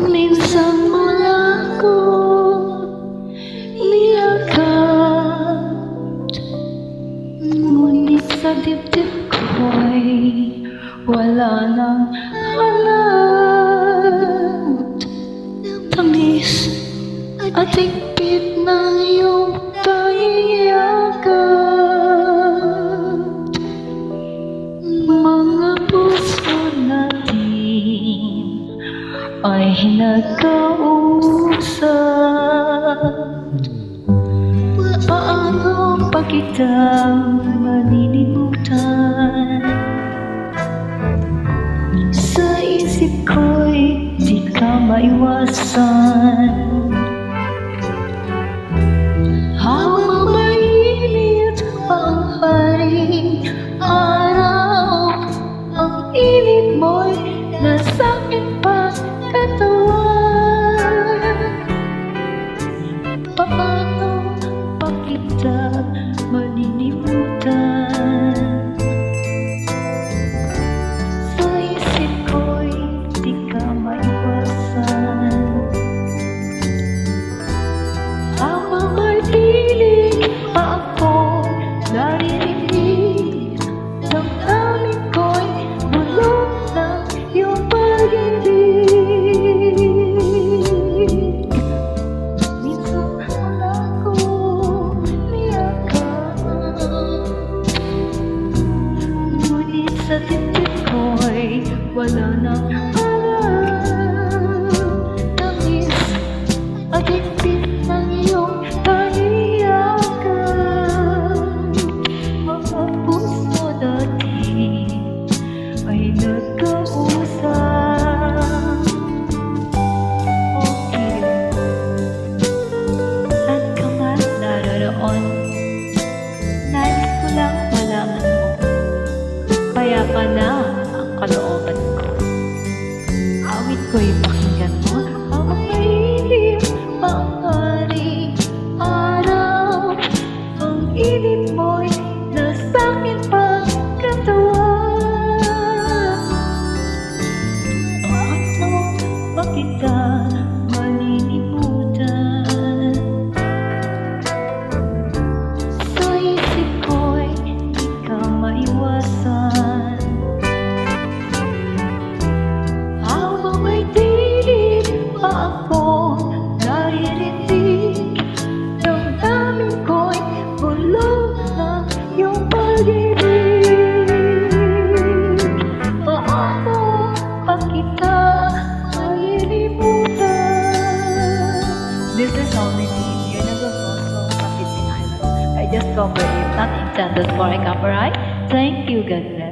Minsan wala ko niyakap, ngunit sa dibdib ko'y wala nang hanap. Tamis at higpit ng iyong pangiyakap, mga puso natin ay nagkausap. Paano pa kita malilimutan? Sa isip ko'y di ka maiwasan. Habang mainit pa ang haring araw, ang init mo'y nasakit pa katawan. Paano pa kita malilimutan? Sa isip ko'y di ka maiwasan. Habang may piling pa ako naririnig, damdamin ko'y bulong ng iyong pag-ibig. Minsan wala ko niyakap, ngunit sa dibdib ko'y wala nang hanap. Tamis at higpit ng iyong pangiyakap, mga puso dati ay nagkausap. Okay, saan ka man naroroon, nais ko lang malaman mo, payapa na ang kalooban ko. Awit ko'y pakinggan mo habang mainit pa ang haring araw, ang init mo'y nasakit pa katawan. Paano ba kita malilimutan? Sa isip ko'y di ka maiwasan. Habang may dilim pa ako naririnig, damdamin ko'y bulong ng iyong pag-ibig. Paano pa kita malilimutan? This is only me, your number one song from Philippine Islands. I just cover it, not intended for a copyright. Thank you, God bless.